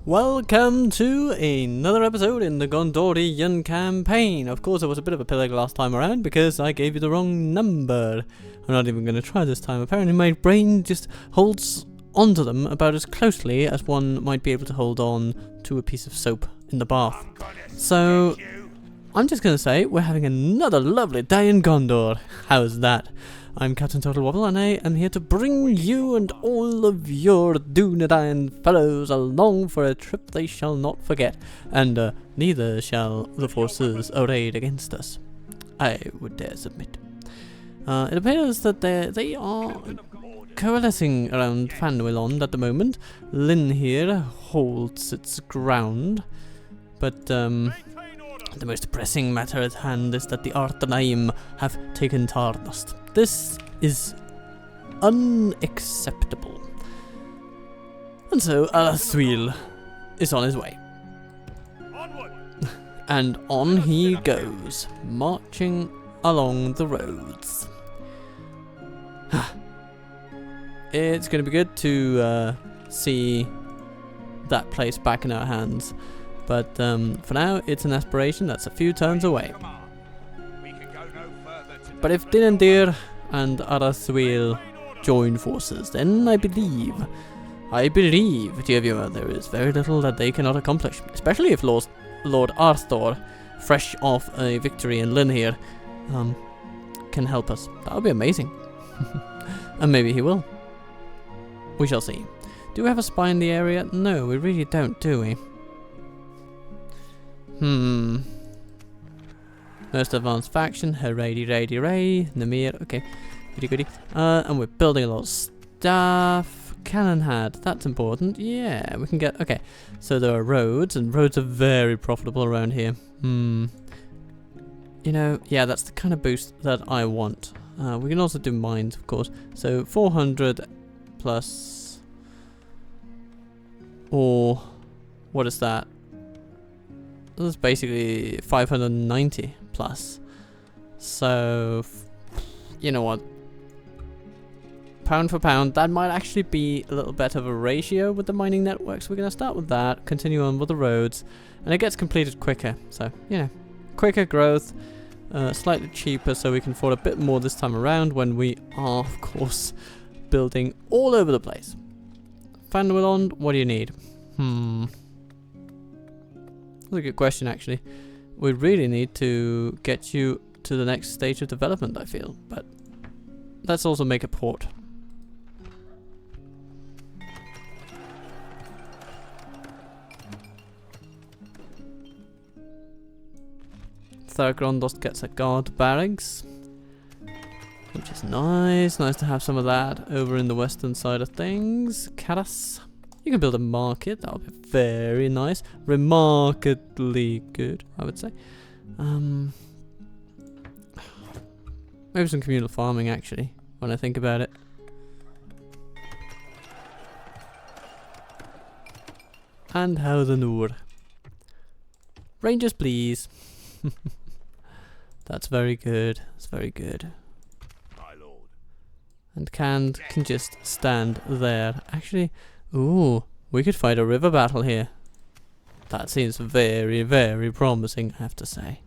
Welcome to another episode in the Gondorian campaign. Of course, it was a bit of a pillar last time around because I gave you the wrong number. I'm not even going to try this time. Apparently my brain just holds onto them about as closely as one might be able to hold on to a piece of soap in the bath. So, I'm just going to say we're having another lovely day in Gondor. How's that? I'm Captain Total Waffle and I am here to bring you and all of your Dunedain fellows along for a trip they shall not forget, and neither shall the forces arrayed against us, I would dare submit. It appears that they are coalescing around Fanwillond at the moment. Lynn here holds its ground, but the most pressing matter at hand is that the Arthanaim have taken Tarnost. This is unacceptable. And so Alaswil is on his way. And on he goes, marching along the roads. It's going to be good to see that place back in our hands. But for now, it's an aspiration that's a few turns away. But if Dinendir and Alaswil join forces, then I believe, dear viewer, there is very little that they cannot accomplish. Especially if Lord Arthur, fresh off a victory in Lynn here, can help us. That would be amazing. And maybe he will. We shall see. Do we have a spy in the area? No, we really don't, do we? Most advanced faction, hooray, Namir, okay, goody. And we're building a lot of stuff. Cannon had, that's important. Yeah, we can get, okay. So there are roads, and roads are very profitable around here. You know, yeah, that's the kind of boost that I want. We can also do mines, of course. So 400 plus, or what is that? That's basically 590 plus. So, you know what? Pound for pound, that might actually be a little bit of a ratio with the mining network. So we're going to start with that, continue on with the roads, and it gets completed quicker. So, you know, quicker growth, slightly cheaper, so we can afford a bit more this time around when we are, of course, building all over the place. Fanwillond, what do you need? That's a good question, actually. We really need to get you to the next stage of development, I feel. But let's also make a port. Thurgrondost gets a guard barracks, which is nice. Nice to have some of that over in the western side of things. Caras. You can build a market, that would be very nice. Remarkably good, I would say. Maybe some communal farming, actually, when I think about it. And how the Noor. Rangers, please. That's very good. That's very good. My lord. And can just stand there. Actually, ooh, we could fight a river battle here. That seems very, very promising, I have to say.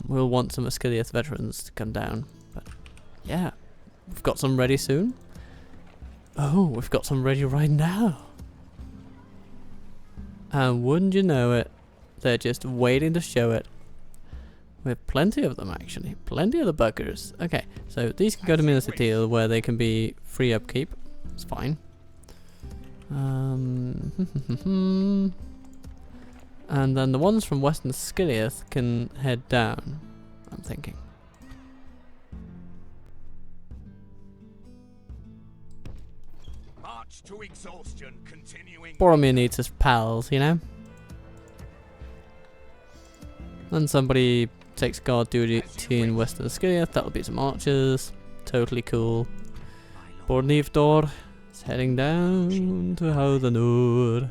We'll want some Asciliath veterans to come down. But yeah, we've got some ready soon. Oh, we've got some ready right now. And wouldn't you know it, they're just waiting to show it. We have plenty of them, actually. Plenty of the buggers. Okay, so these can go to Minas Ithil, where they can be free upkeep. It's fine. And then the ones from Western Asciliath can head down, I'm thinking. March to exhaustion, continuing. Boromir needs his pals, you know? Then somebody takes guard duty in Western Asciliath, that'll be some archers. Totally cool. Bornivdor is heading down to Howthanur.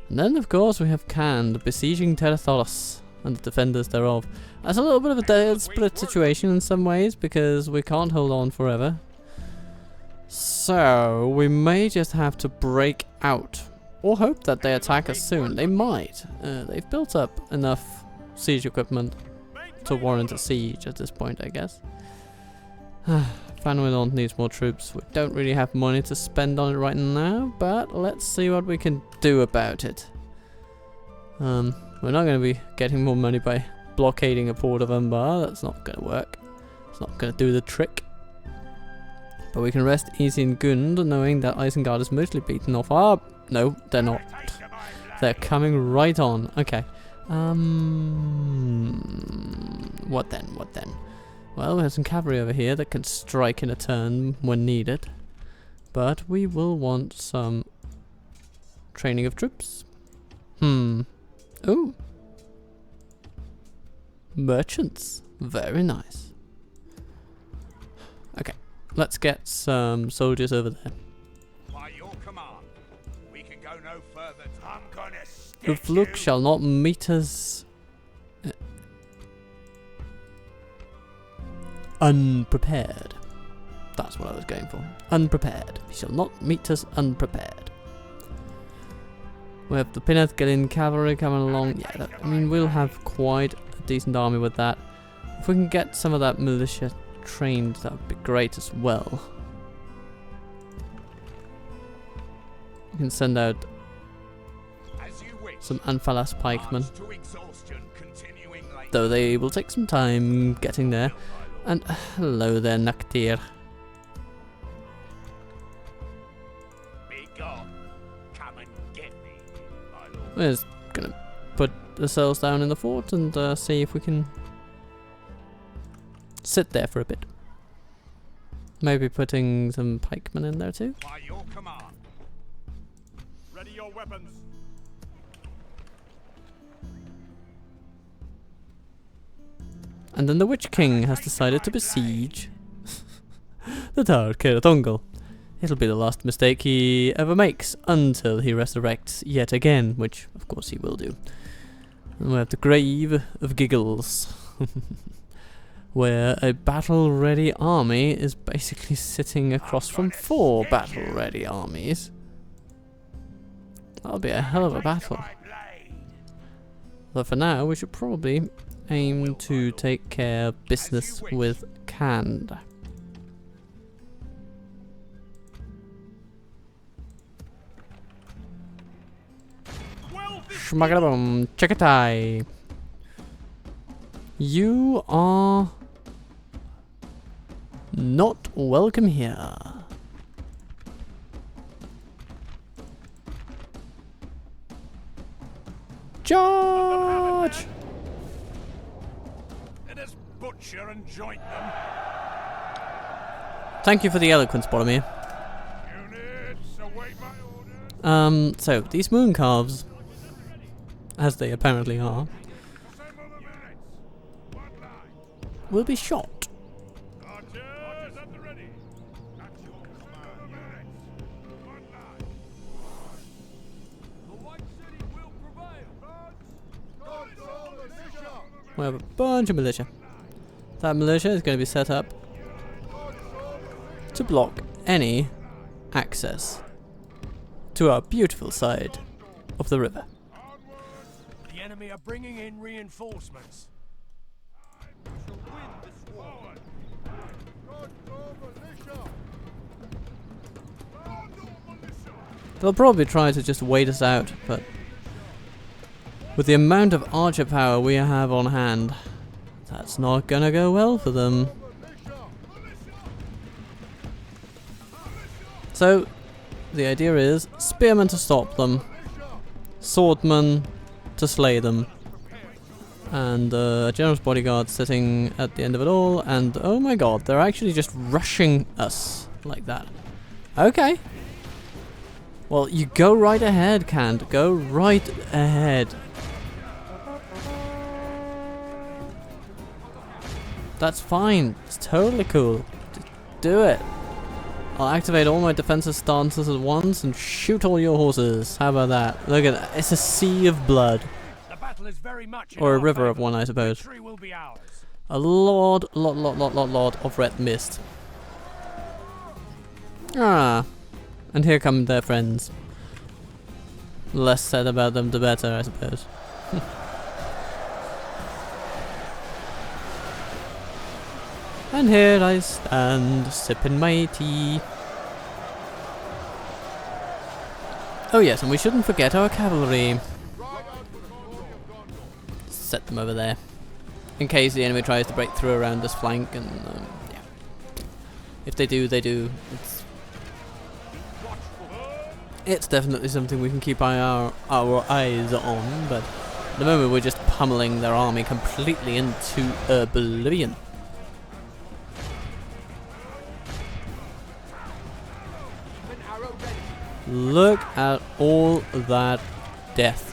And then, of course, we have Khand besieging Terathoros and the defenders thereof. That's a little bit of a desperate situation in some ways, because we can't hold on forever. So we may just have to break out, or hope that they attack us soon. They might. They've built up enough siege equipment to warrant a siege at this point, I guess. Fanwillant needs more troops. We don't really have money to spend on it right now, but let's see what we can do about it. We're not going to be getting more money by blockading a port of Umbar. That's not going to work. It's not going to do the trick. But we can rest easy in Gund, knowing that Isengard is mostly beaten off. Ah, no, they're not. They're coming right on. Okay. What then? What then? Well, we have some cavalry over here that can strike in a turn when needed. But we will want some training of troops. Ooh. Merchants. Very nice. Okay. Let's get some soldiers over there. By your command, we can go no further. I'm gonna Ufluk shall not meet us unprepared. That's what I was going for. Unprepared. He shall not meet us unprepared. We have the Pinnathgalin cavalry coming along. Yeah, I mean, we'll have quite a decent army with that. If we can get some of that militia trained, that would be great as well. We can send out some Anfalas pikemen, though they will take some time getting there. And hello there, Naktir. We're just gonna put the cells down in the fort and see if we can sit there for a bit. Maybe putting some pikemen in there too. By your command. Ready your weapons. And then the Witch King has decided to besiege the Tower of Caer-Dungol. It'll be the last mistake he ever makes until he resurrects yet again, which of course he will do. And we have the Grave of Giggles, where a battle-ready army is basically sitting across from 4 battle-ready armies. That'll be a hell of a battle. But for now, we should probably aim to take care of business with Khand. Shmagadabum, Chekatai. You are not welcome here. Charge! Let us butcher and joint them. Thank you for the eloquence, Boromir. Units, await my orders. So these moon calves, as they apparently are, will be shot. Archers at the ready. That's your command. Units, one line. The White City will prevail. We have a bunch of militia. That militia is going to be set up to block any access to our beautiful side of the river. The enemy are bringing in reinforcements. We shall win this war. They'll probably try to just wait us out, but with the amount of archer power we have on hand, that's not gonna go well for them. So, the idea is spearmen to stop them, swordmen to slay them, and a general's bodyguard sitting at the end of it all, and oh my god, they're actually just rushing us like that. Okay. Well, you go right ahead, Khand. Go right ahead. That's fine. It's totally cool. Just do it. I'll activate all my defensive stances at once and shoot all your horses. How about that? Look at that. It's a sea of blood. The battle is very much Or a river of one, I suppose. Victory will be ours. A lot of red mist. Ah, and here come their friends. Less said about them, the better, I suppose. And here I stand, sipping my tea. Oh yes, and we shouldn't forget our cavalry. Set them over there, in case the enemy tries to break through around this flank, and yeah. If they do, they do. It's definitely something we can keep our eyes on, but at the moment we're just pummeling their army completely into oblivion. Look at all that death.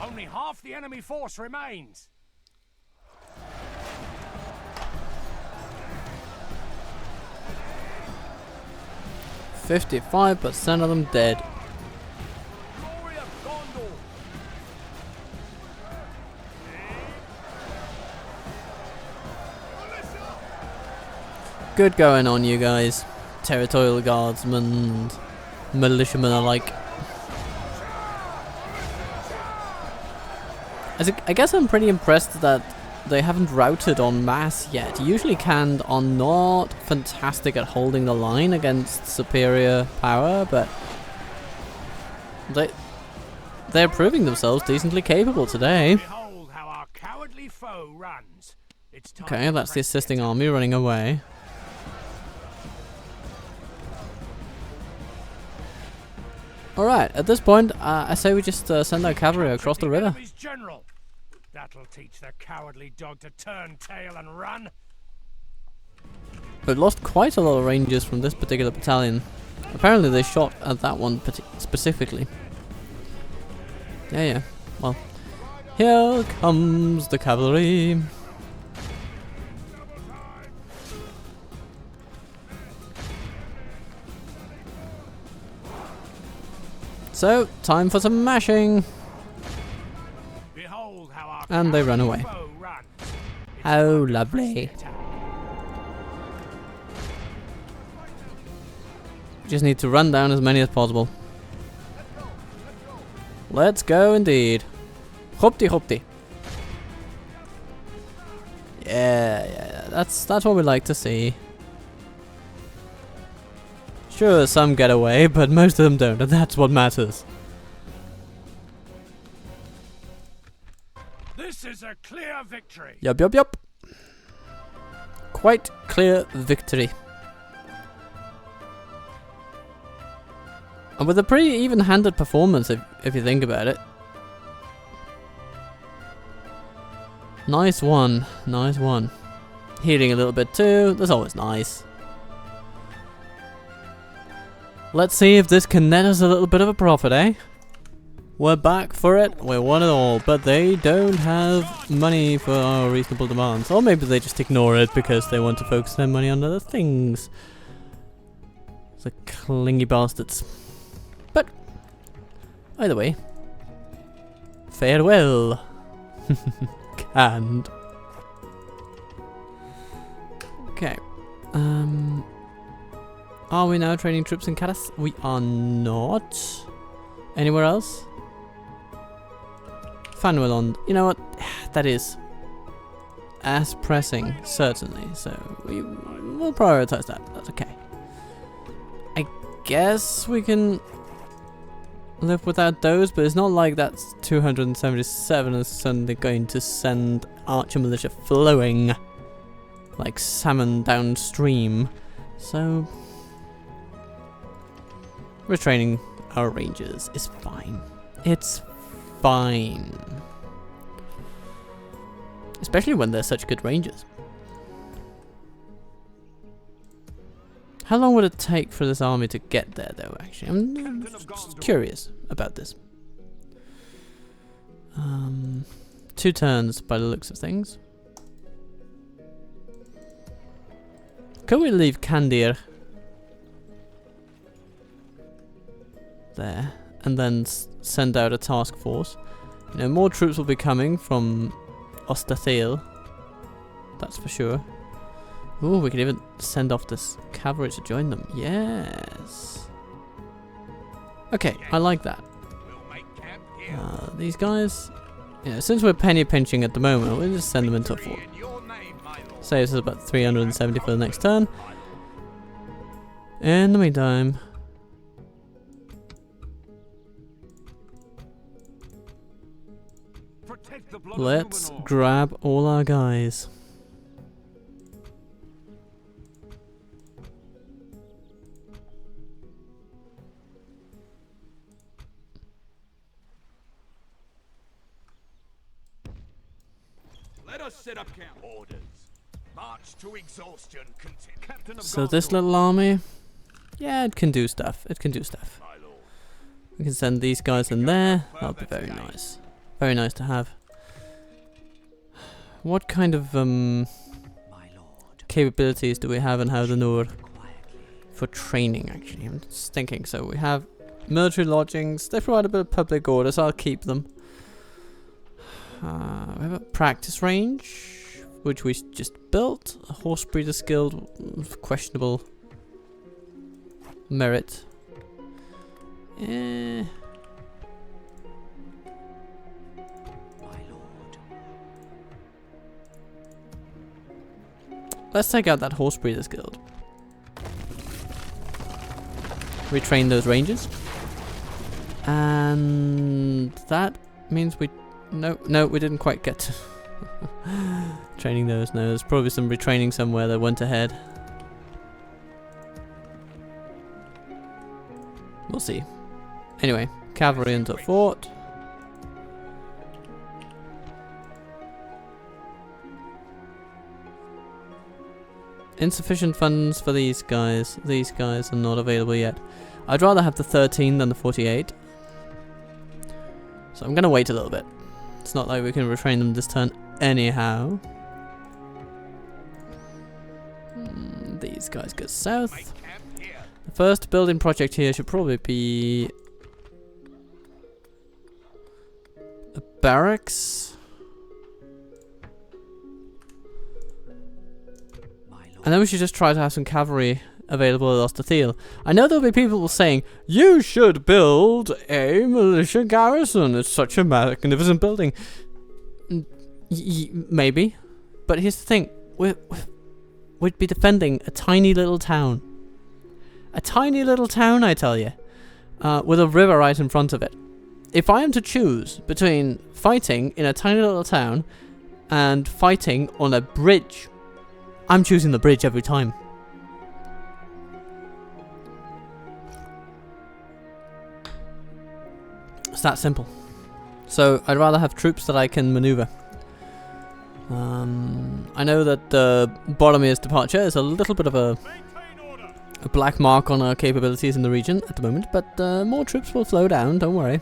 Only half the enemy force remains. 55% of them dead. Glory of Gondor. Good going on, you guys. Territorial guardsmen and militiamen alike. I guess I'm pretty impressed that they haven't routed en masse yet. Usually Canned are not fantastic at holding the line against superior power, but they're proving themselves decently capable today. Behold how our cowardly foe runs. It's time Okay, that's the assisting army running away. Alright, at this point, I say we just send our cavalry across the river. General. That'll teach the cowardly dog to turn tail and run. We've lost quite a lot of rangers from this particular battalion. Apparently they shot at that one specifically. Yeah. Well, here comes the cavalry. So, time for some mashing. Behold how our And they run away. foe runs. It's How time to lovely. press the attack. Just need to run down as many as possible. Let's go indeed. Hoopty hoopty. Yeah, that's what we like to see. Sure, some get away, but most of them don't, and that's what matters. This is a clear victory. Yup. Quite clear victory. And with a pretty even-handed performance, if you think about it. Nice one. Healing a little bit too, that's always nice. Let's see if this can net us a little bit of a profit, eh? We're back for it, we won it all, but they don't have money for our reasonable demands. Or maybe they just ignore it because they want to focus their money on other things. The clingy bastards. But, either way, farewell. Canned. Okay. Are we now training troops in Caddis? We are not. Anywhere else? Fanwelond. You know what? That is as pressing, certainly. So we'll prioritize that. That's okay. I guess we can live without those, but it's not like that's 277 is suddenly going to send archer militia flowing like salmon downstream. So retraining our rangers is fine. It's fine. Especially when they're such good rangers. How long would it take for this army to get there, though, actually? I'm just curious about this. 2 turns by the looks of things. Could we leave Kandir there and then send out a task force? You know, more troops will be coming from Ostathael. That's for sure. Ooh, we could even send off this cavalry to join them. Yes. Okay, I like that. These guys, you know, since we're penny pinching at the moment, we'll just send them into a fort. Saves us about 370 for the next turn. In the meantime, let's grab all our guys. Let us set up camp. Orders. March to exhaustion. Captain of So Gondor. this little army, yeah, it can do stuff. It can do stuff. We can send these guys in there. That'll be very nice. Very nice to have. What kind of capabilities do we have in Howdenor for training? Actually, I'm just thinking. So we have military lodgings. They provide a bit of public order, so I'll keep them. We have a practice range, which we just built. A horse breeder's guild, questionable merit. Let's take out that horse breeder's guild. Retrain those rangers. And that means we... No, we didn't quite get to training those. No, there's probably some retraining somewhere that went ahead. We'll see. Anyway, cavalry into fort. Insufficient funds for these guys. These guys are not available yet. I'd rather have the 13 than the 48. So I'm going to wait a little bit. It's not like we can retrain them this turn anyhow. These guys go south. The first building project here should probably be a barracks. And then we should just try to have some cavalry available at Ostathael. I know there'll be people saying, you should build a militia garrison. It's such a magnificent building. Maybe. But here's the thing. We'd be defending a tiny little town. A tiny little town, I tell you. With a river right in front of it. If I am to choose between fighting in a tiny little town and fighting on a bridge, I'm choosing the bridge every time. It's that simple. So I'd rather have troops that I can maneuver. I know that Boromir's departure is a little bit of a black mark on our capabilities in the region at the moment, but more troops will flow down, don't worry.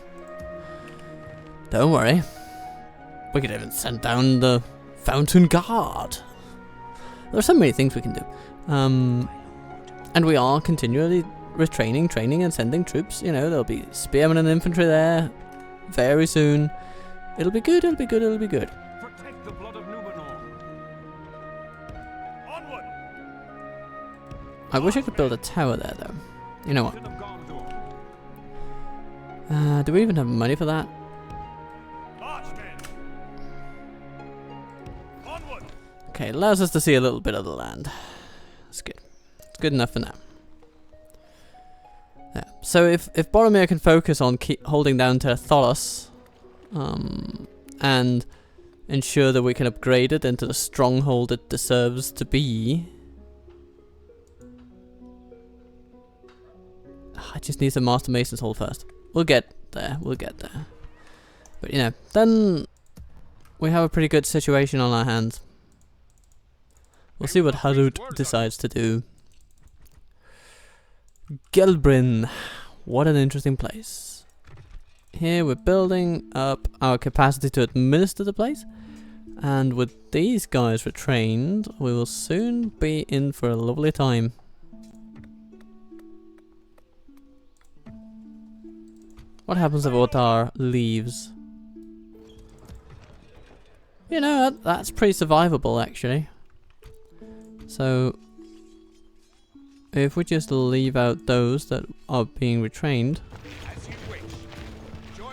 Don't worry. We could even send down the Fountain Guard. There are so many things we can do. And we are continually retraining, training and sending troops. You know, there'll be spearmen and infantry there very soon. It'll be good, it'll be good, it'll be good. Protect the blood of Numenor. Onward. I wish I could build a tower there, though. You know what? Captain of Gondor. Do we even have money for that? March, men. Onward. Okay, it allows us to see a little bit of the land. That's good. It's good enough for now. Yeah. So if Boromir can focus on holding down to Thoros, and ensure that we can upgrade it into the stronghold it deserves to be. I just need some Master Mason's Hall first. We'll get there, we'll get there. But you know, then we have a pretty good situation on our hands. We'll see what Harut decides to do. Gelbrin, what an interesting place. here we're building up our capacity to administer the place. And with these guys retrained, we will soon be in for a lovely time. What happens if Otar leaves? You know, that's pretty survivable actually. So, if we just leave out those that are being retrained.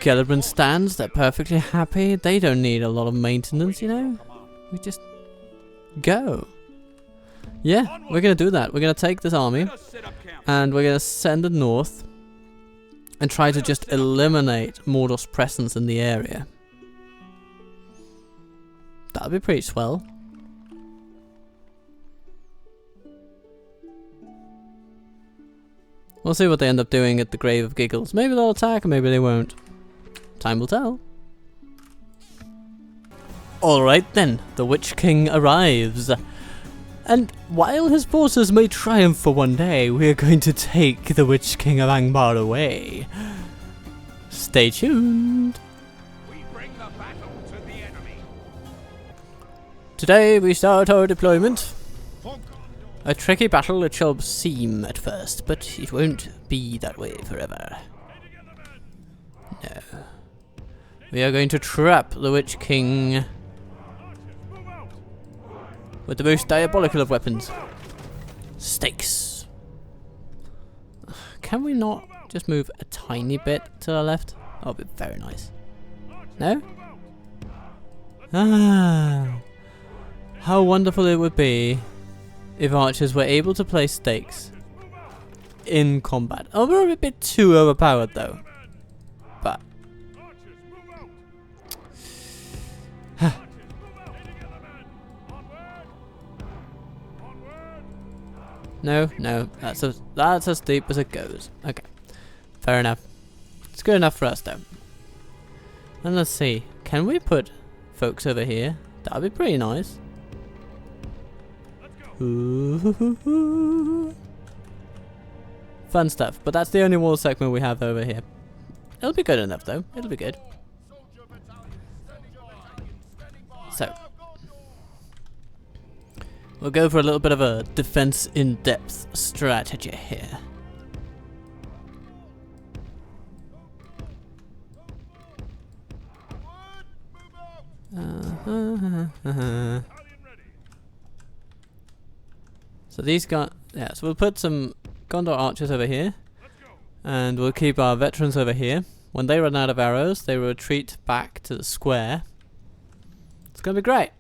Gellerman stands, they're perfectly happy. They don't need a lot of maintenance, you know? We just go. Yeah, we're gonna do that. We're gonna take this army and we're gonna send it north and try to just eliminate Mordor's presence in the area. That'll be pretty swell. We'll see what they end up doing at the Grave of Giggles. Maybe they'll attack, or maybe they won't. Time will tell. Alright then, the Witch King arrives. And while his forces may triumph for one day, we are going to take the Witch King of Angmar away. Stay tuned. We bring the battle to the enemy. Today we start our deployment. A tricky battle it shall seem at first, but it won't be that way forever. No. We are going to trap the Witch King with the most diabolical of weapons. Stakes. Can we not just move a tiny bit to the left? That would be very nice. No? Ah. How wonderful it would be if archers were able to place stakes in combat. Oh, we're a bit too overpowered though. But no, that's as deep as it goes. Okay, fair enough. It's good enough for us though. And let's see, can we put folks over here? That'd be pretty nice. Ooh. Fun stuff, but that's the only wall segment we have over here. It'll be good enough though, it'll be good. So, we'll go for a little bit of a defense in depth strategy here. So these guys, yeah, so we'll put some Gondor archers over here, and we'll keep our veterans over here. When they run out of arrows, they retreat back to the square. It's gonna be great.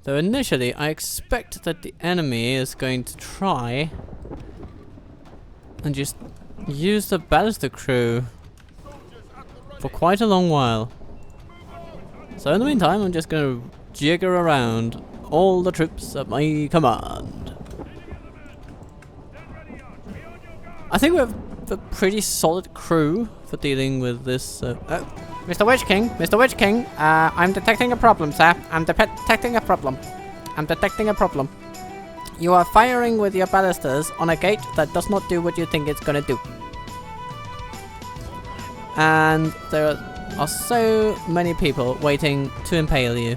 Though initially, I expect that the enemy is going to try and just use the ballista crew for quite a long while. So in the meantime, I'm just gonna jigger around all the troops at my command. I think we have a pretty solid crew for dealing with this. Mr. Witch King, Mr. Witch King, I'm detecting a problem, sir. I'm detecting a problem. You are firing with your ballistas on a gate that does not do what you think it's gonna do. And there are so many people waiting to impale you.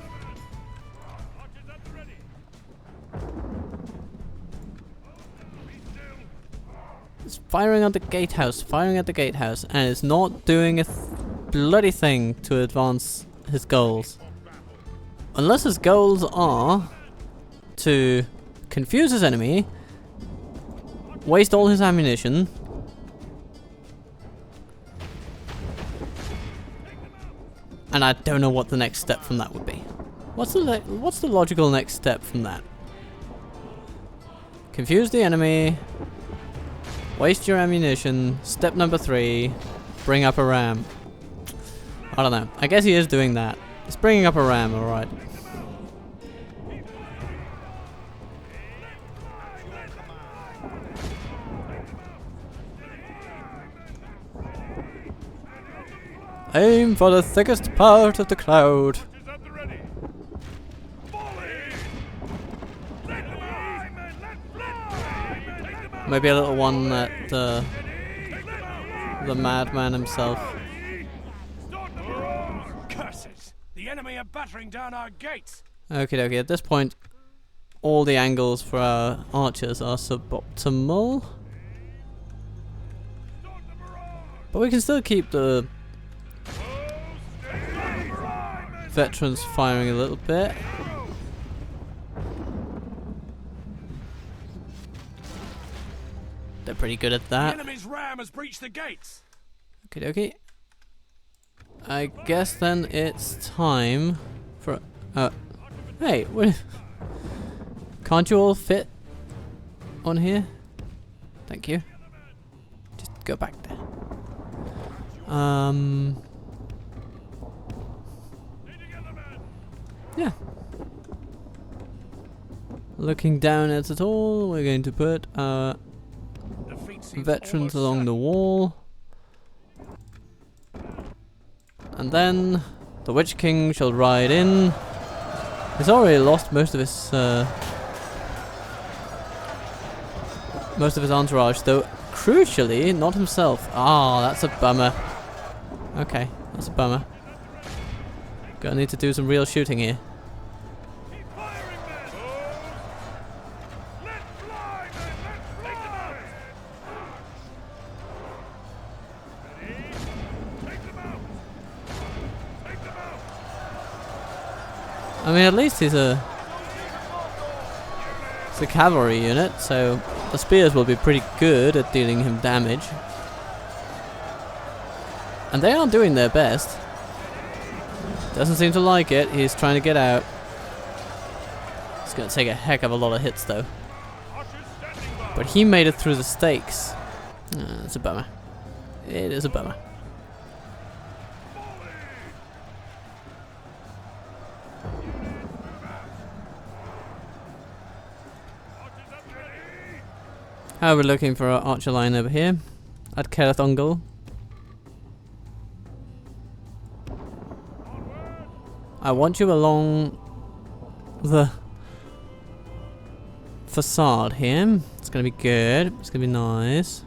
It's firing at the gatehouse, and it's not doing a bloody thing to advance his goals. Unless his goals are to confuse his enemy, waste all his ammunition, and I don't know what the next step from that would be. What's the logical next step from that? Confuse the enemy, waste your ammunition, step number 3, bring up a ram. I don't know. I guess he is doing that. He's bringing up a ram, alright. Aim for the thickest part of the cloud. Maybe a little one that the madman himself. Start the barrage! Curses! The enemy are battering down our gates. Okie dokie, at this point, all the angles for our archers are suboptimal. But we can still keep the veterans firing a little bit. They're pretty good at The that. enemy's ram has breached the gates. Okie dokie. I guess then it's time for... hey, what? Can't you all fit on here? Thank you. Just go back there. Yeah. Looking down at it all, we're going to put veterans along the wall. And then the Witch King shall ride in. He's already lost most of his entourage, though crucially not himself. Ah, that's a bummer. Okay, that's a bummer. Gonna need to do some real shooting here. Keep firing, men! Let fly, men! Let fly! Ready? Take them out! Take them out! I mean, at least it's a cavalry unit, so the spears will be pretty good at dealing him damage. And they are doing their best. Doesn't seem to like it. He's trying to get out. It's going to take a heck of a lot of hits, though. But he made it through the stakes. It's a bummer. It is a bummer. How are we looking for our archer line over here? At Kerethongal. I want you along the facade here. It's gonna be good. It's gonna be nice.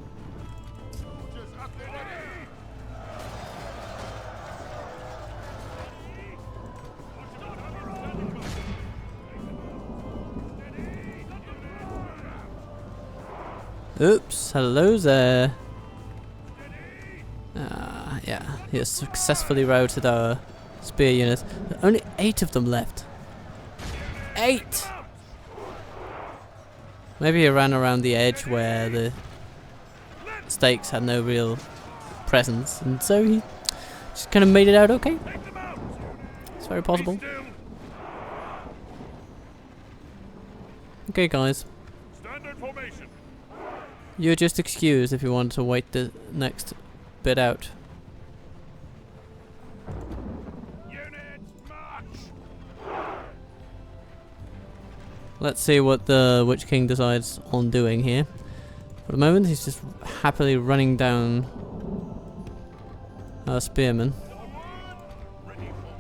Oops, hello there. Yeah, he has successfully routed our spear units. There are only 8 of them left. 8! Maybe he ran around the edge where the stakes had no real presence, and so he just kind of made it out okay. It's very possible. Okay, guys. Standard formation. You're just excused if you want to wait the next bit out. Units march. Let's see what the Witch King decides on doing here. For the moment, he's just happily running down our spearmen.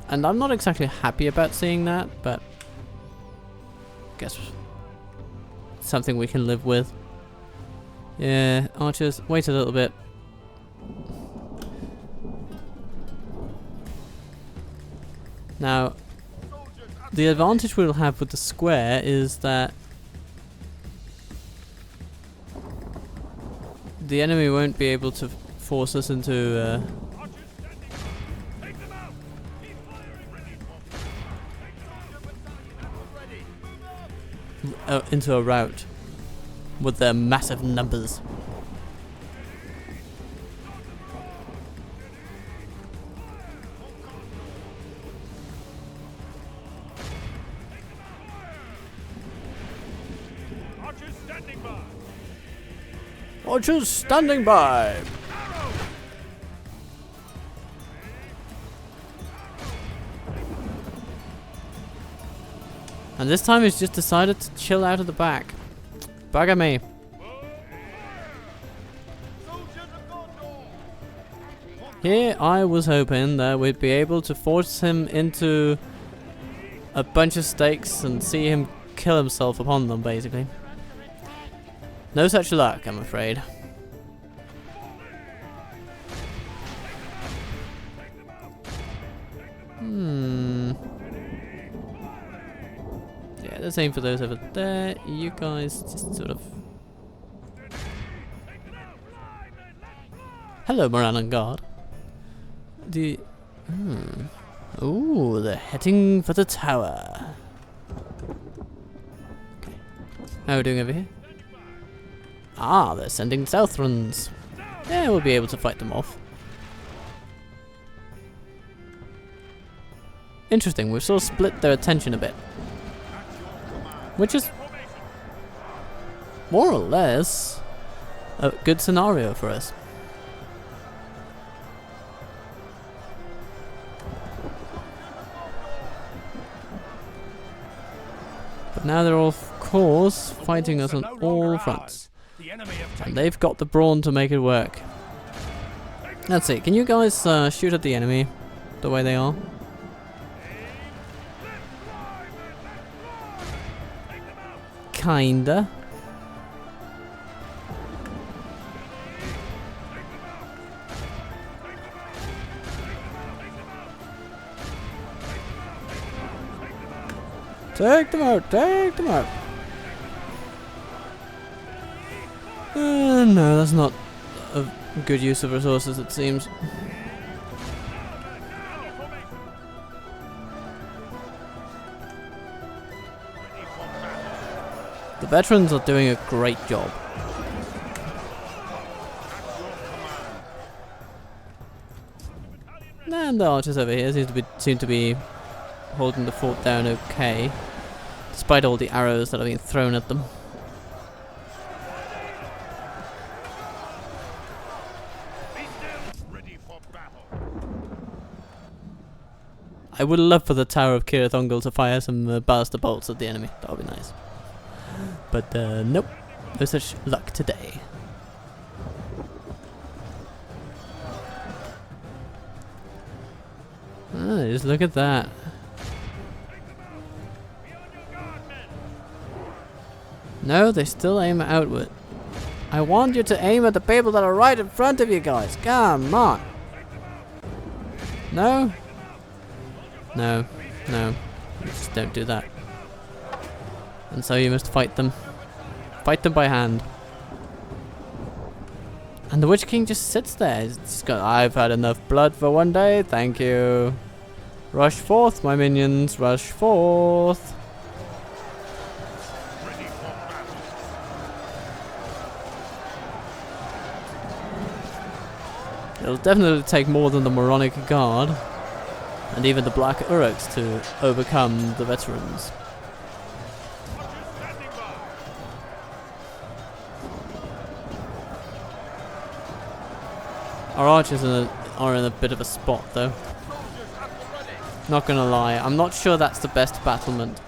And I'm not exactly happy about seeing that, but I guess it's something we can live with. Yeah, archers, wait a little bit. Now, the advantage we'll have with the square is that the enemy won't be able to force us into into a rout with their massive numbers. Archers standing by. Archers standing by. And this time he's just decided to chill out of the back. Bugger me. Here I was hoping that we'd be able to force him into a bunch of stakes and see him kill himself upon them, basically. No such luck, I'm afraid. let's aim for those over there. You guys just sort of... Hello, Moran and Guard. Ooh, they're heading for the tower. Okay. How are we doing over here? Ah, they're sending Southrons. Yeah, we'll be able to fight them off. Interesting, we've sort of split their attention a bit. Which is more or less a good scenario for us. But now they're all, of course, fighting us on all fronts. And they've got the brawn to make it work. Let's see, can you guys shoot at the enemy the way they are? Kinda. Take them out, take them out. No, that's not a good use of resources, it seems. The veterans are doing a great job. And the archers over here seem to be holding the fort down okay, despite all the arrows that are being thrown at them. I would love for the Tower of Cirith Ungol to fire some ballista bolts at the enemy. That would be nice. But nope, no such luck today. Ah, just look at that. No, they still aim outward. I want you to aim at the people that are right in front of you guys. Come on. No? No. No. You just don't do that. And so you must fight them. Fight them by hand. And the Witch King just sits there. He's got, I've had enough blood for one day. Thank you. Rush forth, my minions. Rush forth. It'll definitely take more than the Moronic Guard and even the Black Uruks to overcome the veterans. Our archers are in a bit of a spot though. Not gonna lie, I'm not sure that's the best battlement.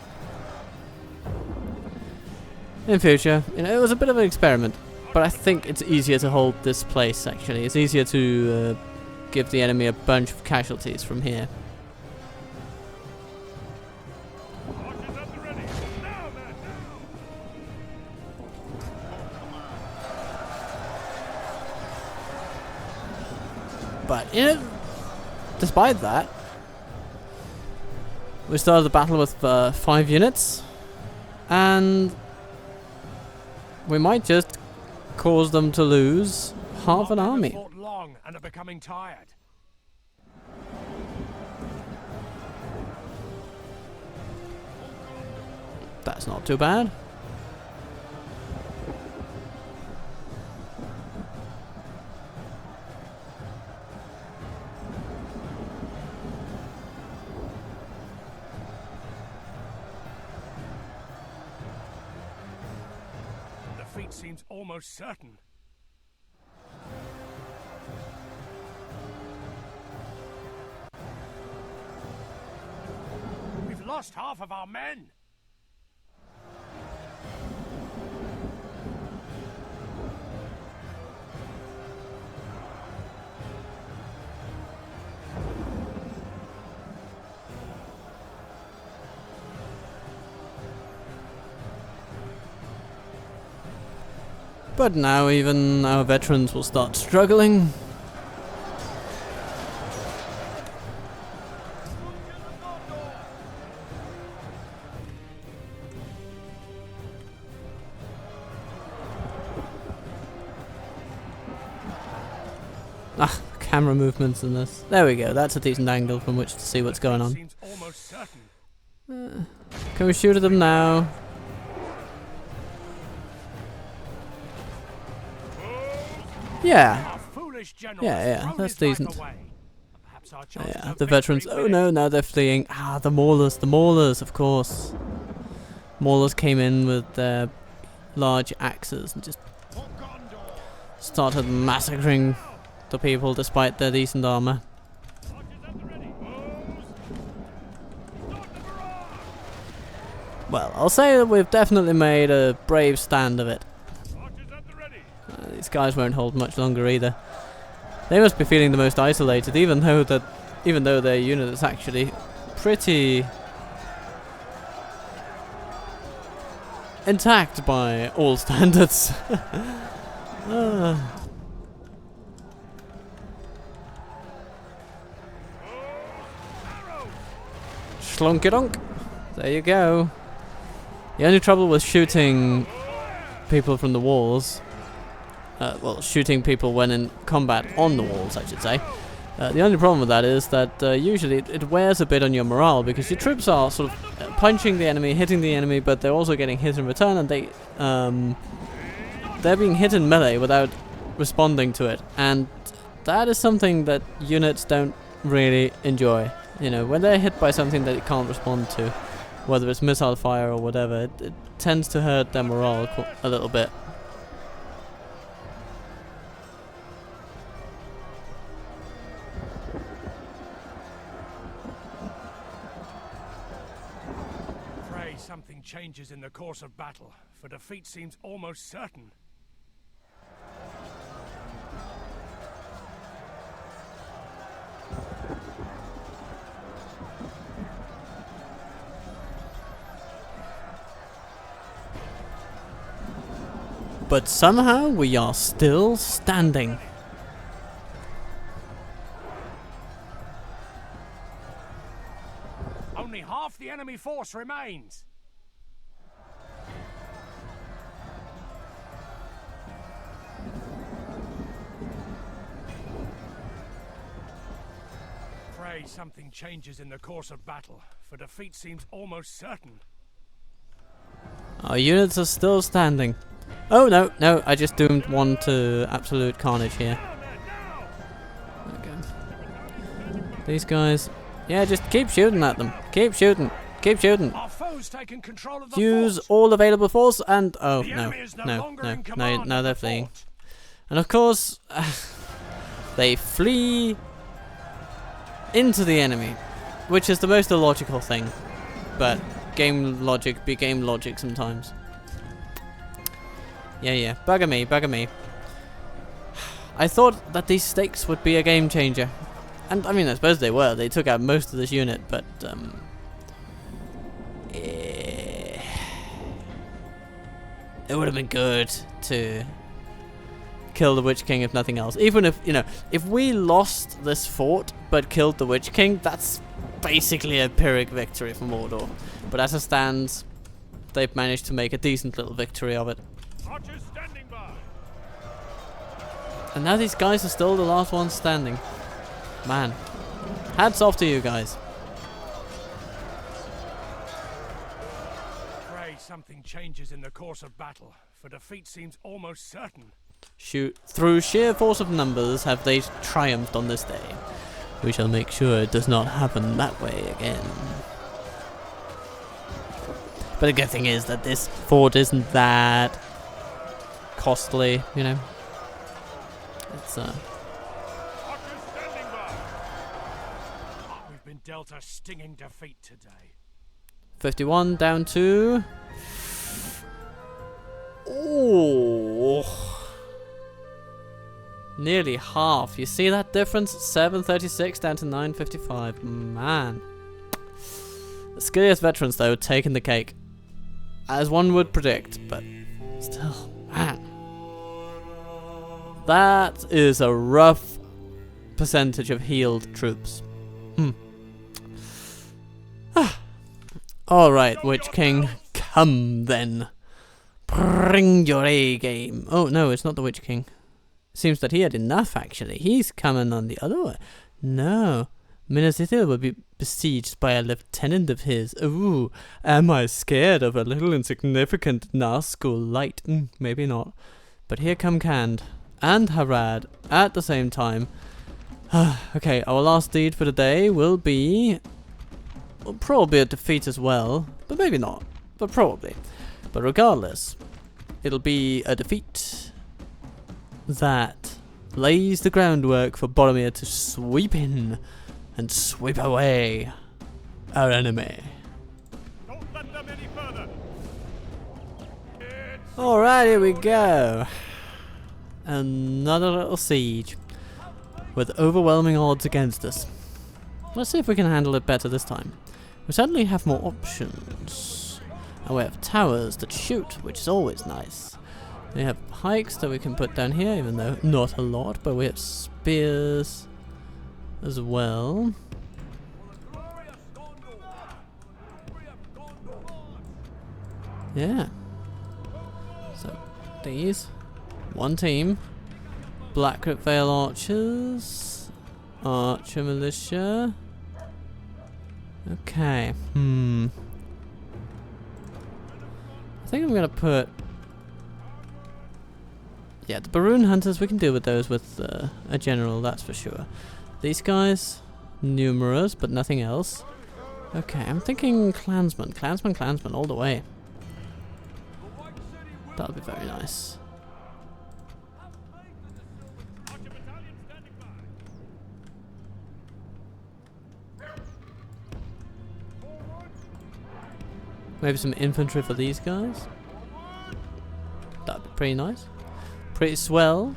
In future, you know, it was a bit of an experiment. But I think it's easier to hold this place, actually. It's easier to give the enemy a bunch of casualties from here. But, you know, despite that, we started the battle with 5 units. And we might just cause them to lose half an army. Fought long and are becoming tired. That's not too bad. Defeat seems almost certain. We've lost half of our men. But now even our veterans will start struggling. Ah, camera movements in this. There we go. That's a decent angle from which to see what's going on. Seems almost certain. Can we shoot at them now? Yeah. Our foolish general Yeah, has yeah, thrown that's his life decent. away. Perhaps our chances Yeah, of the victory veterans. Oh win no, it. now they're fleeing. Ah, the Maulers, of course. Maulers came in with their large axes and just started massacring the people despite their decent armor. Well, I'll say that we've definitely made a brave stand of it. These guys won't hold much longer either. They must be feeling the most isolated, even though their unit is actually pretty intact by all standards. Schlonkidonk. There you go. The only trouble with shooting people from the walls, well, shooting people when in combat on the walls, I should say. The only problem with that is that usually it wears a bit on your morale, because your troops are sort of punching the enemy, hitting the enemy, but they're also getting hit in return, and they're being hit in melee without responding to it, and that is something that units don't really enjoy. You know, when they're hit by something that it can't respond to, whether it's missile fire or whatever, it tends to hurt their morale a little bit. Pray something changes in the course of battle, for defeat seems almost certain. But somehow we are still standing. Only half the enemy force remains. Pray something changes in the course of battle, for defeat seems almost certain. Our units are still standing. Oh no, no, I just doomed one to absolute carnage here. Okay. These guys, yeah, just keep shooting at them. Keep shooting. Keep shooting. Our foes taking control of the Use fort. all available force and oh The no, enemy is no no, longer no, in no, command no, of they're the fleeing. fort. And of course, they flee into the enemy, which is the most illogical thing. But game logic be game logic sometimes. Yeah, bugger me, bugger me. I thought that these stakes would be a game changer. And I mean, I suppose they were. They took out most of this unit, but it would have been good to kill the Witch King if nothing else. Even if, you know, if we lost this fort but killed the Witch King, that's basically a Pyrrhic victory for Mordor. But as it stands, they've managed to make a decent little victory of it. Archers standing by. And now these guys are still the last ones standing. Man, hats off to you guys. Pray something changes in the course of battle, for defeat seems almost certain. Through sheer force of numbers have they triumphed on this day. We shall make sure it does not happen that way again. But the good thing is that this fort isn't that costly, you know. It's Archers standing by. We've been dealt a stinging defeat today. 51 down to... Oh, nearly half. You see that difference? 736 down to 955. Man. The skilliest veterans, though, taking the cake. As one would predict, but still, man. That is a rough percentage of healed troops. Alright, Witch King, come then. Bring your A game. Oh, no, it's not the Witch King. seems that he had enough, actually. He's coming on the other way. No. Minas Ithil will be besieged by a lieutenant of his. Ooh, am I scared of a little insignificant Nazgul light? Maybe not. But here come Khand and Harad at the same time. Okay, our last deed for the day will be... well, probably a defeat as well. But maybe not. But probably. But regardless, it'll be a defeat that lays the groundwork for Boromir to sweep in and sweep away our enemy. Don't let them any further. Alright, here we go. Another little siege with overwhelming odds against us. Let's see if we can handle it better this time. We certainly have more options. And we have towers that shoot, which is always nice. We have pikes that we can put down here, even though not a lot, but we have spears as well. Yeah. So, these. One team. Blackroot Vale Archers. Archer Militia. Okay. I think I'm gonna put... yeah, the Baroon Hunters, we can deal with those with a general, that's for sure. These guys, numerous, but nothing else. Okay, I'm thinking clansmen. Clansmen all the way. That would be very nice. Maybe some infantry for these guys. That'd be pretty nice. Pretty swell.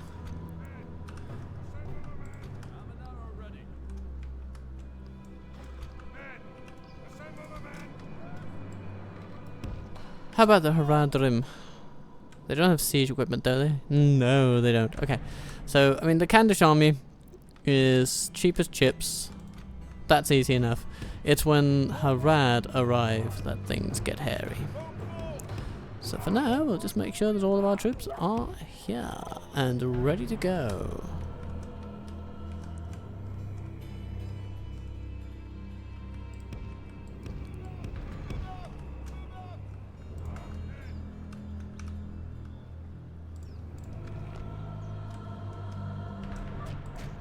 How about the Haradrim? They don't have siege equipment, do they? No, they don't. Okay. So, I mean, the Khandish army is cheap as chips. That's easy enough. It's when Harad arrive that things get hairy. So for now, we'll just make sure that all of our troops are here and ready to go.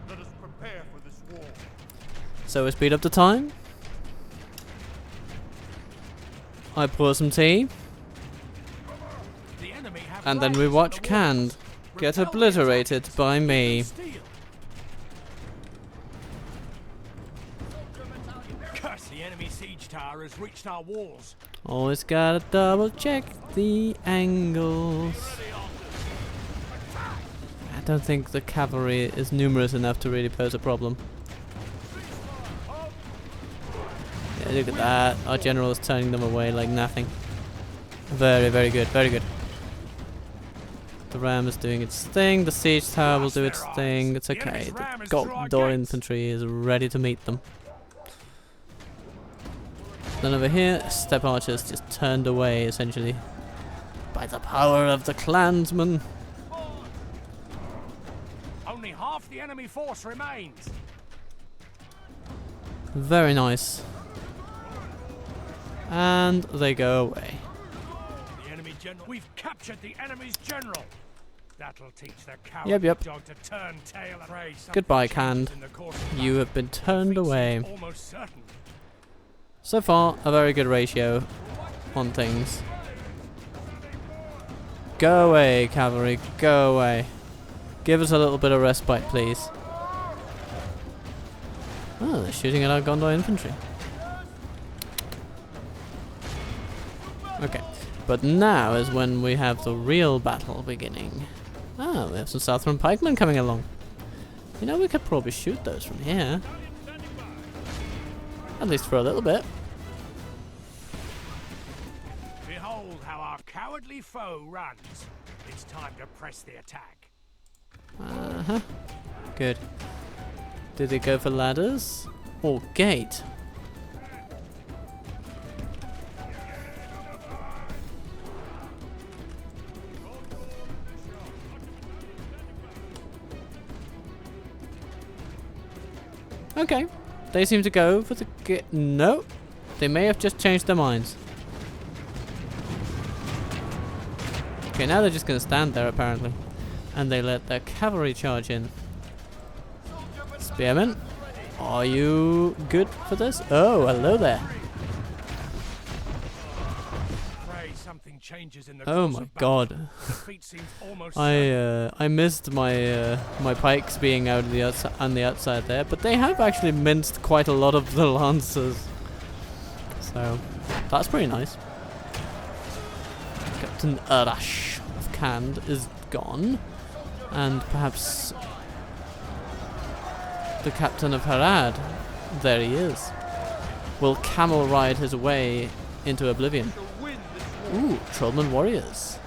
Let us prepare for this war. So we speed up the time. I pour some tea. And then we watch Khand get obliterated by me. Curse, the enemy siege tower has reached our walls. Always gotta double check the angles. I don't think the cavalry is numerous enough to really pose a problem. Yeah, look at that. Our general is turning them away like nothing. Very, very good, very good. The ram is doing its thing, the siege tower will do its thing, it's okay. The Gondor infantry is ready to meet them. Then over here, steppe archers just turned away, essentially, by the power of the clansmen. Only half the enemy force remains. Very nice. And they go away. The enemy general. We've captured the enemy's general. That'll teach the coward Yep. dog to turn tail and pray. Goodbye, Khand. You have been turned away. Almost certain. So far, a very good ratio on things. Go away, cavalry, go away. Give us a little bit of respite, please. Oh, they're shooting at our Gondor infantry. Okay, but now is when we have the real battle beginning. Oh, we have some Southron pikemen coming along. You know, we could probably shoot those from here. At least for a little bit. Behold how our cowardly foe runs. It's time to press the attack. Uh-huh. Good. Did they go for ladders? Or gate? Okay. They seem to go for the... No. They may have just changed their minds. Okay, now they're just going to stand there, apparently. And they let their cavalry charge in. Spearmen, are you good for this? Oh, hello there. Something changes in the Oh my god. I missed my my pikes being out of the on the outside there, but they have actually minced quite a lot of the lancers. So that's pretty nice. Captain Arash of Kand is gone, and perhaps the captain of Harad, there he is, will camel ride his way into oblivion. Ooh, Trollman warriors.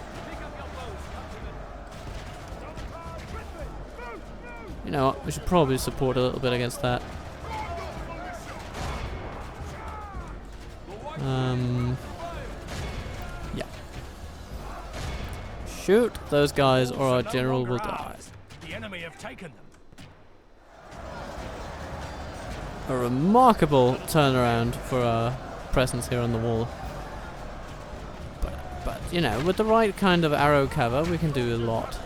You know what, we should probably support a little bit against that. Yeah. Shoot those guys or our general will die. The enemy have taken them. A remarkable turnaround for our presence here on the wall. But, you know, with the right kind of arrow cover, we can do a lot.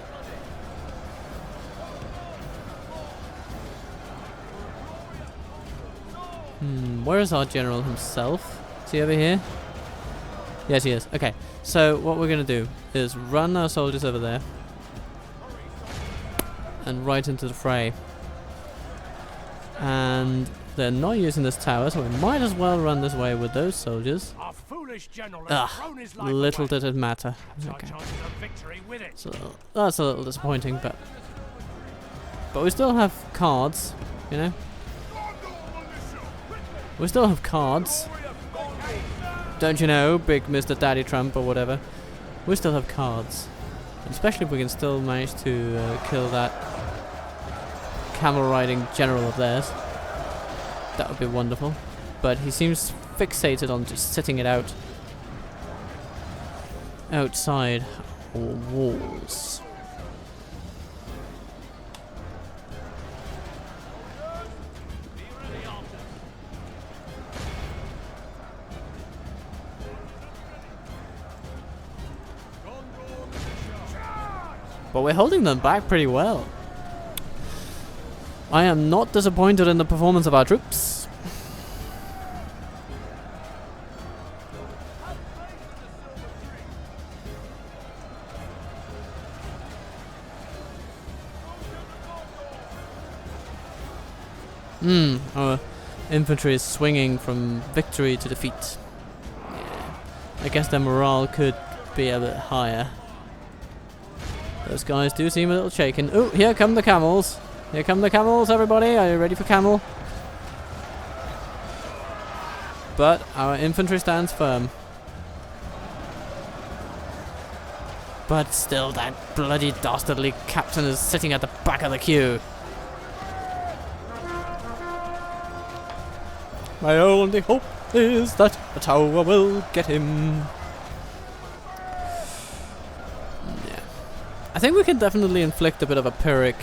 Where is our general himself? Is he over here? Yes, he is. Okay, so what we're going to do is run our soldiers over there. And right into the fray. And they're not using this tower, so we might as well run this way with those soldiers. Little did it matter. Okay. So that's a little disappointing, but we still have cards, you know. We still have cards. Don't you know, big Mr. Daddy Trump or whatever. We still have cards, especially if we can still manage to kill that camel riding general of theirs. That would be wonderful. But he seems fixated on just sitting it out outside our walls. But we're holding them back pretty well. I am not disappointed in the performance of our troops. Our infantry is swinging from victory to defeat. Yeah. I guess their morale could be a bit higher. Those guys do seem a little shaken. Oh, here come the camels. Here come the camels, everybody. Are you ready for camel? But our infantry stands firm. But still, that bloody dastardly captain is sitting at the back of the queue. My only hope is that the tower will get him. Yeah. I think we can definitely inflict a bit of a Pyrrhic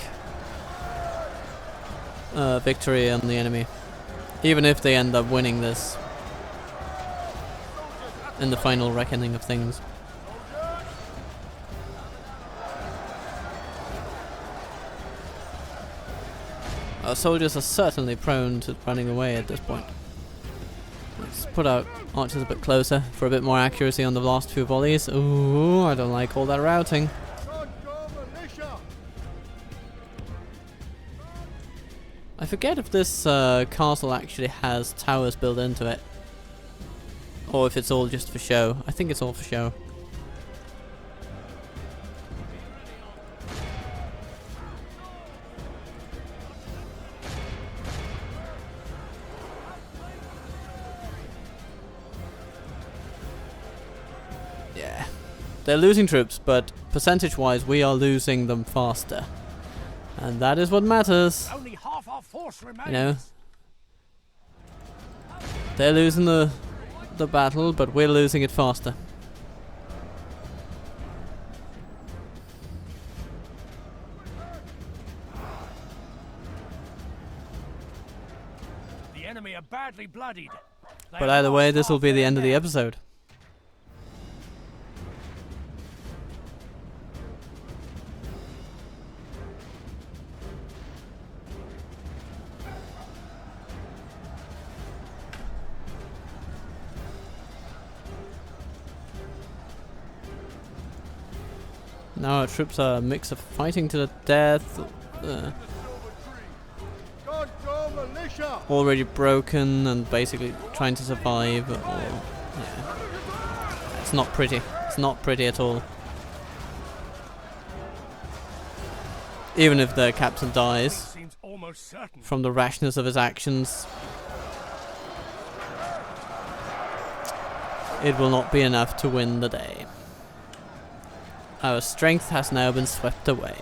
victory on the enemy, even if they end up winning this in the final reckoning of things. Our soldiers are certainly prone to running away at this point. Let's put our archers a bit closer for a bit more accuracy on the last few volleys. Ooh, I don't like all that routing. I forget if this castle actually has towers built into it, or if it's all just for show. I think it's all for show. Yeah, they're losing troops, but percentage-wise, we are losing them faster, and that is what matters. Only half our force remains. You know, they're losing the battle, but we're losing it faster. badly bloodied. They But have either way, lost this will half be the their end of the men. episode. Now our troops are a mix of fighting to the death, Gondor militia! already broken and basically trying to survive. Or, yeah. It's not pretty. It's not pretty at all. Even if the captain dies Seems almost certain. from the rashness of his actions, it will not be enough to win the day. Our strength has now been swept away.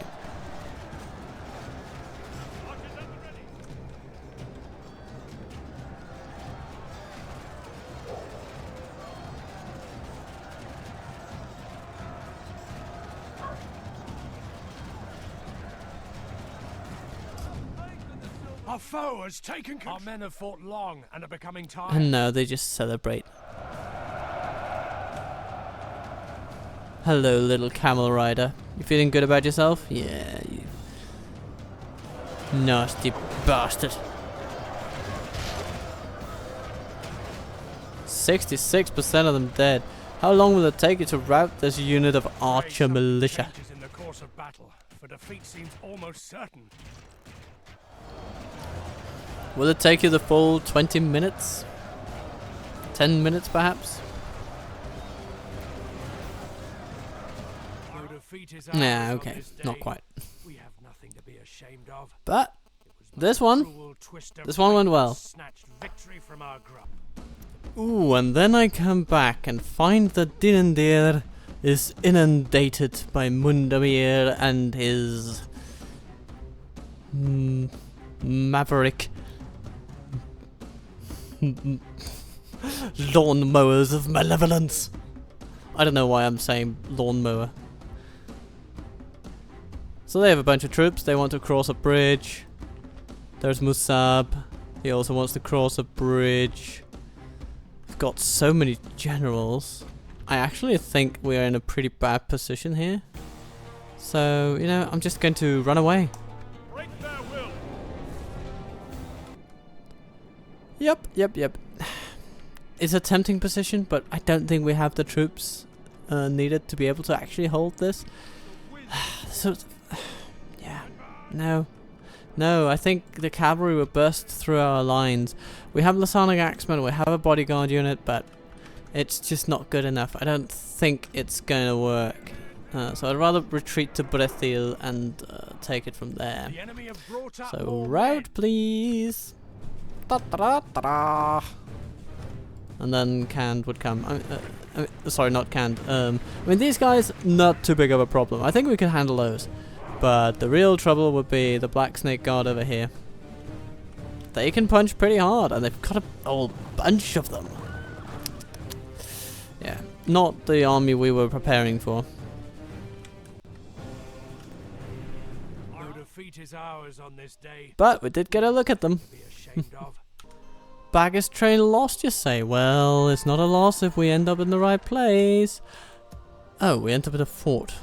Our foe has taken control. Our men have fought long and are becoming tired. And now they just celebrate. Hello, little camel rider. You feeling good about yourself? Yeah, you nasty bastard. 66% of them dead. How long will it take you to rout this unit of archer militia? Changes in the course of battle, for defeat seems almost certain. Will it take you the full 20 minutes? 10 minutes perhaps? Though defeat is Yeah, ours on okay, this not day, quite. We have nothing to be ashamed of. But It was this but a one, cruel twist of this one fate went that well. Snatched victory from our grip. Ooh, and then I come back and find that Dinendir is inundated by Mundamir and his maverick lawnmowers of malevolence. I don't know why I'm saying lawnmower. So they have a bunch of troops. They want to cross a bridge. There's Musab. He also wants to cross a bridge. We've got so many generals. I actually think we are in a pretty bad position here. So, you know, I'm just going to run away. Break their will. Yep. It's a tempting position, but I don't think we have the troops needed to be able to actually hold this. So, yeah, no, I think the cavalry will burst through our lines. We have Lasanic Axemen, we have a bodyguard unit, but it's just not good enough. I don't think it's going to work. So I'd rather retreat to Brethiel and take it from there. The enemy have brought up So more rout, please. Ta-da-da-da. And then canned would come. Sorry, not canned. I mean, these guys, not too big of a problem. I think we can handle those. But the real trouble would be the Black Snake Guard over here. They can punch pretty hard, and they've got a whole bunch of them. Yeah, not the army we were preparing for. No defeat is ours on this day. But we did get a look at them. To be ashamed of. Baggage train lost, you say? Well, it's not a loss if we end up in the right place. Oh, we end up at a fort.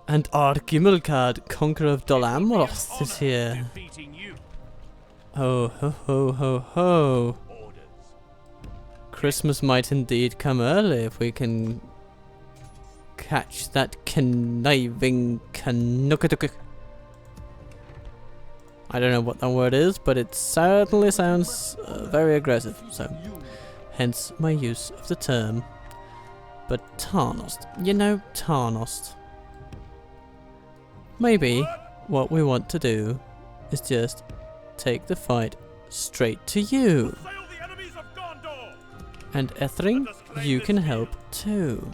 And Ardgimmelkard, conqueror of Dol Amroth, is here. Defeating you. Ho ho ho ho ho. Orders. Christmas might indeed come early if we can catch that conniving Canuckatuck. I don't know what that word is, but it certainly sounds very aggressive, so hence my use of the term. But Tarnost, you know, Tarnost. Maybe what we want to do is just take the fight straight to you. Assail the enemies of Gondor. And Ethring, you can help too.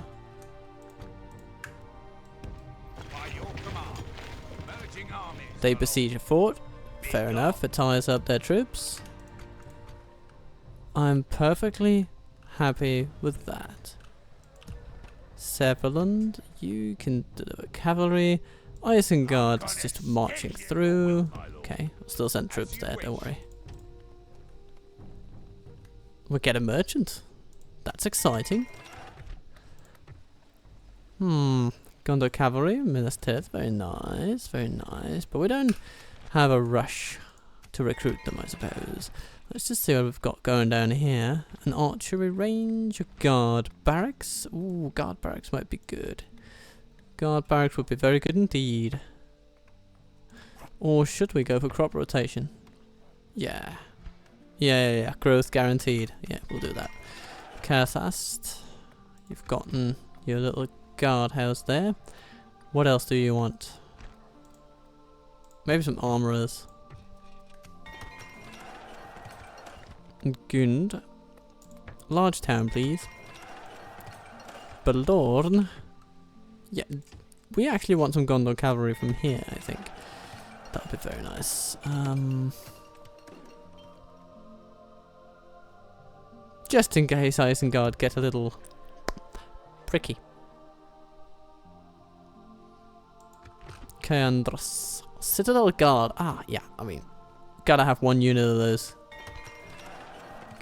By your command, merging armies. They besiege a fort. Fair enough, it ties up their troops. I'm perfectly happy with that. Severland, you can deliver cavalry. Isengard is just marching through. Okay, I'll still send troops there, don't worry. We get a merchant. That's exciting. Gondor cavalry, Minas Tirith, very nice, very nice. But we don't have a rush to recruit them, I suppose. Let's just see what we've got going down here. An archery range, a guard barracks. Ooh, guard barracks might be good. Guard barracks would be very good indeed. Or should we go for crop rotation? Yeah. Yeah. Growth guaranteed. Yeah, we'll do that. Kathast, you've gotten your little guardhouse there. What else do you want? Maybe some armorers. Gund. Large town, please. Balorn. Yeah, we actually want some Gondor cavalry from here, I think. That would be very nice. Just in case Isengard get a little pricky. Keandros. Citadel Guard. Ah, yeah, I mean, gotta have one unit of those.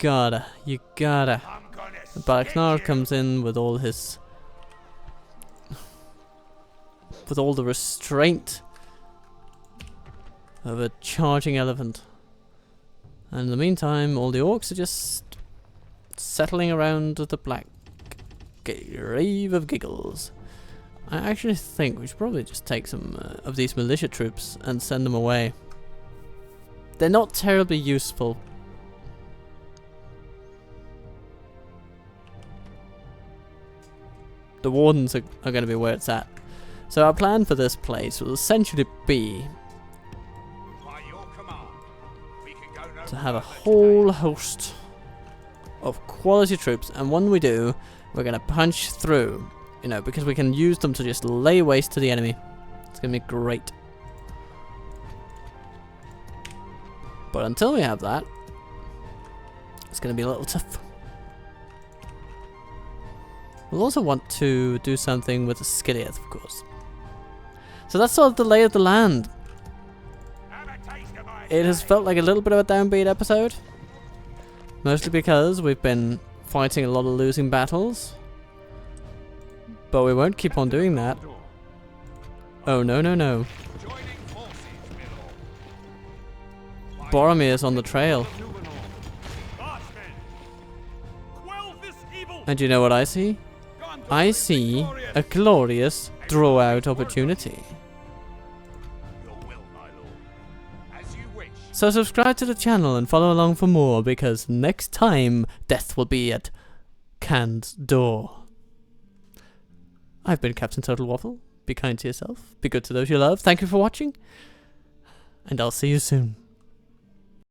You gotta. Balaknar comes in with all his... with all the restraint of a charging elephant. And in the meantime, all the orcs are just settling around the black grave of giggles. I actually think we should probably just take some of these militia troops and send them away. They're not terribly useful. The wardens are going to be where it's at. So our plan for this place will essentially be to have a whole host of quality troops, and when we do, we're going to punch through, you know, because we can use them to just lay waste to the enemy. It's going to be great. But until we have that, it's going to be a little tough. We'll also want to do something with the Skilliath, of course. So that's sort of the lay of the land. It has felt like a little bit of a downbeat episode. Mostly because we've been fighting a lot of losing battles. But we won't keep on doing that. Oh, no. Boromir's on the trail. And you know what I see? I see a glorious draw-out opportunity. So subscribe to the channel and follow along for more, because next time death will be at Khan's door. I've been Captain Total Waffle. Be kind to yourself. Be good to those you love. Thank you for watching. And I'll see you soon.